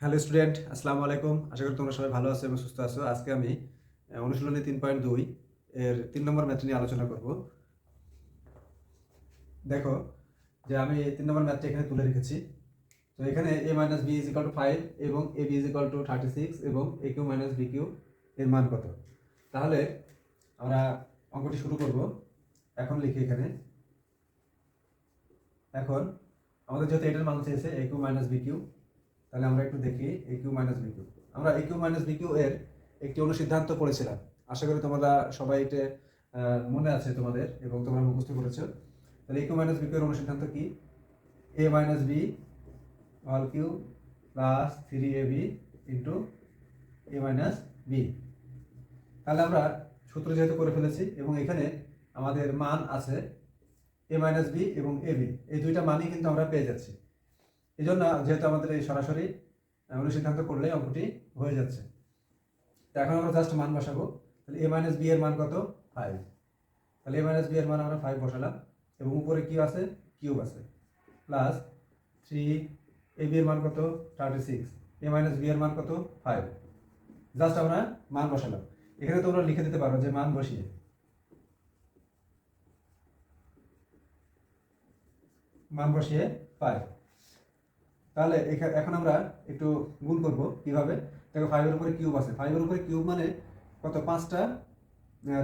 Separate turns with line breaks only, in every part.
Hello student, আসসালামু আলাইকুম। আশা করি তোমরা সবাই ভালো আছো এবং সুস্থ আছো। আজকে আমি অনুশীলনী 3.2 এর 3 নম্বর ম্যাথ নিয়ে আলোচনা করব। দেখো যে আমি 3 নম্বর ম্যাথটা এখানে তুলে রেখেছি। তো এখানে a - b = 5 এবং ab = 36 এবং aq - bq এর মান কত। তাহলে আমরা অঙ্কটি শুরু করব। এখন লিখি এখানে। এখন আমাদের যেহেতু এটার মান চেয়েছে aq - bq, তাহলে আমরা একটু দেখি aq - bq। আমরা aq - bq এর একটি অনুসিদ্ধান্ত পড়েছিলাম। আশা করি তোমরা সবাই এটা মনে আছে তোমাদের এবং তোমরা মুখস্থ করেছো। তাহলে aq - bq এর অনুসিদ্ধান্ত কি? a - b whole cube plus 3ab into a - b। তাহলে আমরা সূত্র যেহেতু করে ফেলেছি এবং এখানে আমাদের মান আছে a - b এবং ab, এই দুইটা মানই কিন্তু আমরা পেয়ে যাচ্ছি। এই জন্য যেহেতু আমাদের এই সরাসরি অনুসিদ্ধান্ত করলে অঙ্কটি হয়ে যাচ্ছে। তো এখন আমরা জাস্ট মান বসাবো। তাহলে a - b এর মান কত? 5। তাহলে a - b এর মান আমরা 5 বসালাম এবং উপরে কি আছে? কিউব আছে, প্লাস 3ab এর মান কত? 36। a - b এর মান কত? 5। জাস্ট আমরা মান বসালাম। এখানে তোমরা লিখে দিতে পারো যে মান বসিয়ে 5। তাহলে এখন আমরা একটু গুণ করব। কিভাবে? দেখো 5 এর উপরে কিউব আছে, 5 এর উপরে কিউব মানে কত? 5টা,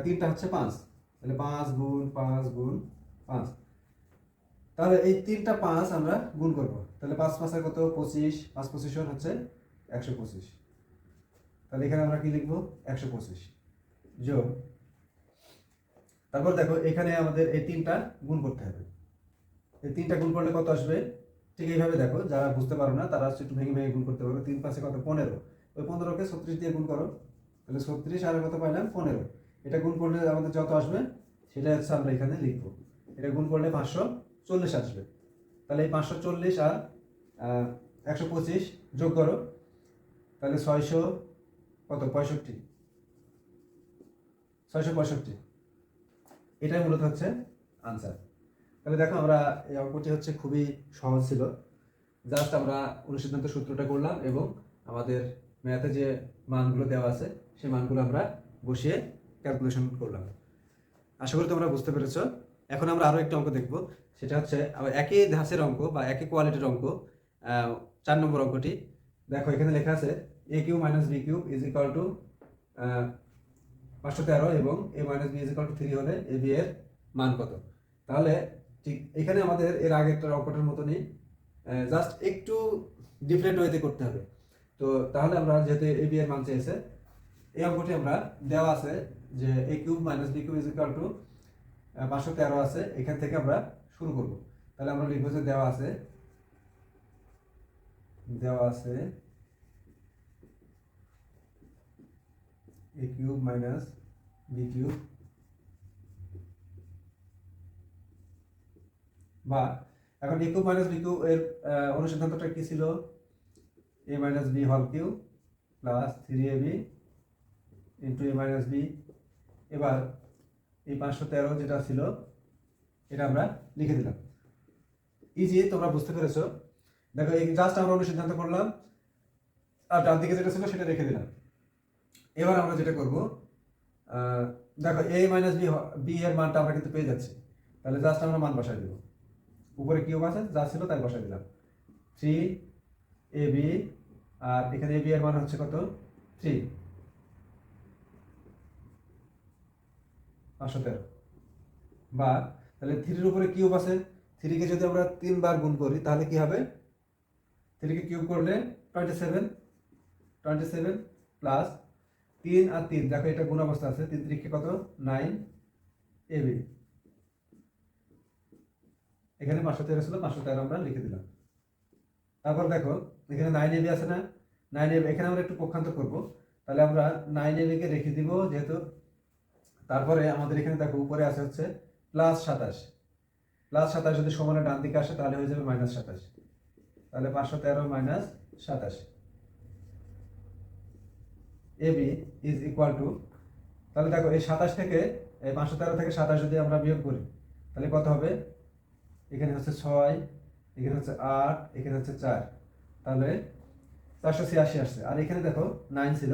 3টা হচ্ছে 5। তাহলে 5 গুণ 5 গুণ 5। তাহলে এই 3টা 5 আমরা গুণ করব। তাহলে 5 5 এর কত? 25। 5 25 হচ্ছে 125। তাহলে এখানে আমরা কি লিখব? 125 যোগ, তারপর দেখো এখানে আমাদের এই 3টা গুণ করতে হবে। এই 3টা গুণ করলে কত আসবে? ঠিক এইভাবে দেখো, যারা বুঝতে পারো না তারা একটু ভেঙে ভেঙে গুণ করতে পারো। 3 5 কত? 15। ওই 15কে 36 দিয়ে গুণ করো। তাহলে 36 আর কত পাইলাম? 15। এটা গুণ করলে আমাদের যত আসবে সেটা হচ্ছে আমরা এখানে লিখব। এটা গুণ করলে 540 আসবে। তাহলে এই 540 আর 125 যোগ করো। তাহলে 600 কত? 65। 665। এটাই মূলত হচ্ছে আনসার। তাহলে দেখো আমরা এই অঙ্কটি হচ্ছে খুবই সহজ ছিল। জাস্ট আমরা অনুসিদ্ধান্ত সূত্রটা করলাম এবং আমাদের ম্যাথে যে মানগুলো দেওয়া আছে সেই মানগুলো আমরা বসিয়ে ক্যালকুলেশন করলাম। আশা করি তোমরা বুঝতে পেরেছো। এখন আমরা আরও একটা অঙ্ক দেখব। সেটা হচ্ছে একই ধাঁচের অঙ্ক বা একই কোয়ালিটির অঙ্ক, 4 নম্বর অঙ্কটি। দেখো এখানে লেখা আছে a কিউব - b কিউব = 513 এবং a - b = 3 হলে ab এর মান কত। তাহলে ঠিক এখানে আমাদের এর আগেরটার অঙ্কটার মতনই, জাস্ট একটু ডিফারেন্ট ওয়েতে করতে হবে। তো তাহলে আমরা যেহেতু ab এর মান চেয়েছে, এই অঙ্কটি আমরা দেওয়া আছে যে a কিউব - b কিউব = 513 আছে। এখান থেকে আমরা শুরু করব। তাহলে আমরা লিখব যে দেওয়া আছে a কিউব - b কিউব, বা এখন a কিউব - b কিউব এর অনুসিদ্ধান্তটা কি ছিল? a - b whole cube plus 3ab into a - b। এবার এই 513 যেটা ছিল এটা আমরা লিখে দিলাম। ইজি, তোমরা বুঝতে পেরেছো। দেখো এই জাস্ট আমরা অনুসিদ্ধান্ত করলাম আর ডান দিকে যেটা ছিল সেটা রেখে দিলাম। এবার আমরা যেটা করব, দেখো a - b এর মানটা আমরা কিন্তু পেয়ে যাচ্ছি। তাহলে জাস্ট আমরা মান বসাই দেব। উপরে কিউব আছে, যা ছিল তাই বসাই দিলাম। 3ab আর এখানে ab এর মান হচ্ছে কত? 3। 513 বা তাহলে 3 এর উপরে কিউব আছে, 3 কে যদি আমরা 3 বার গুণ করি তাহলে কি হবে? 3 কে কিউব করলে 27। 27 প্লাস 3 আর 3, দেখো এটা গুণ অবস্থা আছে, 3 3 কে কত? 9 ab। এখানে 513 ছিল, 513 আমরা লিখে দিলাম। তারপর দেখো এখানে 9ab আছে না? 9ab এখানে আমরা একটু পক্ষান্তর করব। তাহলে আমরা 9ab কে রেখে দিব যেহেতু। তারপরে আমাদের এখানে দেখো উপরে আছে হচ্ছে +27। +27 যদি সমানের ডান দিকে আসে তাহলে হয়ে যাবে -27। তাহলে 513 - 27 ab ইজ ইকুয়াল টু, তাহলে দেখো এই 27 থেকে, এই 513 থেকে 27 যদি আমরা বিয়োগ করি তাহলে কত হবে? এখানে হচ্ছে 6, এখানে হচ্ছে 8, এখানে হচ্ছে 4। তাহলে 486 আসছে। আর এখানে দেখো 9 ছিল,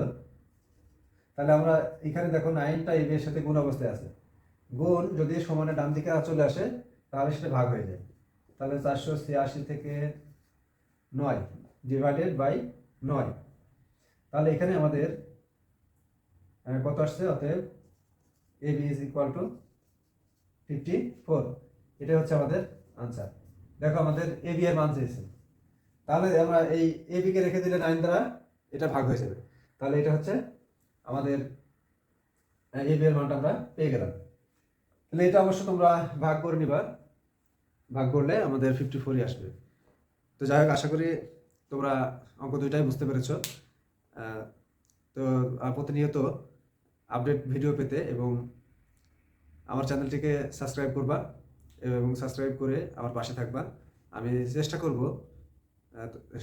তাহলে আমরা এখানে দেখো 9টা এই এর সাথে গুণ অবস্থায় আছে। গুণ যদি সমানে ডান দিকে চলে আসে তাহলে সেটা ভাগ হয়ে যায়। তাহলে 486 থেকে 9 ডিভাইডেড বাই 9, তাহলে এখানে আমাদের কত আসছে? অতএব A B is equal to 54। এটা হচ্ছে আমাদের আনসার। দেখো আমাদের এ বি এর মান চেয়েছে, তাহলে আমরা এই এ বি কে রেখে দিলে 9 দ্বারা এটা ভাগ হয়ে যাবে। তাহলে এটা হচ্ছে আমাদের এ বি এর মানটা আমরা পেয়ে গেলাম। তাহলে এটা অবশ্য তোমরা ভাগ করে নিবা, ভাগ করলে আমাদের 54ই আসবে। তো যাই হোক, আশা করি তোমরা অঙ্ক দুইটাই বুঝতে পেরেছো। তো প্রতিনিয়ত আপডেট ভিডিও পেতে এবং আমার চ্যানেলটিকে সাবস্ক্রাইব করবা এবং সাবস্ক্রাইব করে আমার পাশে থাকবা। আমি চেষ্টা করব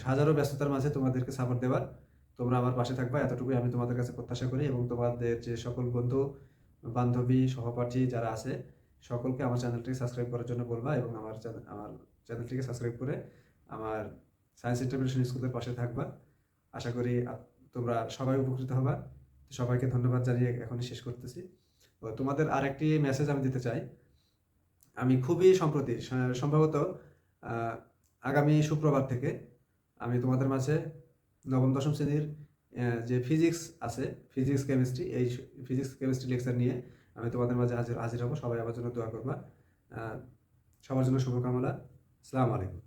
হাজারো ব্যস্ততার মাঝে তোমাদেরকে সাপোর্ট দেওয়ার। তোমরা আমার পাশে থাকবা, এতটুকুই আমি তোমাদের কাছে প্রত্যাশা করি। এবং তোমাদের যে সকল বন্ধু বান্ধবী সহপাঠী যারা আছে সকলকে আমার চ্যানেলটিকে সাবস্ক্রাইব করার জন্য বলবা এবং আমার চ্যানেলটিকে সাবস্ক্রাইব করে আমার সায়েন্স ইন্টারপ্রিটেশন স্কুলের পাশে থাকবা। আশা করি তোমরা সবাই উপকৃত হবা। সবাইকে ধন্যবাদ জানিয়ে এখনই শেষ করতেছি। তোমাদের আরেকটি মেসেজ আমি দিতে চাই। আমি খুবই সম্প্রতি সম্ভবত আগামী শুক্রবার থেকে আমি তোমাদের মাঝে নবম দশম শ্রেণীর যে ফিজিক্স আছে, ফিজিক্স কেমিস্ট্রি, এই ফিজিক্স কেমিস্ট্রি লেকচার নিয়ে আমি তোমাদের মাঝে হাজির হব। সবাই আমার জন্য দোয়া করবা। সবার জন্য শুভকামনা। আসসালামু আলাইকুম।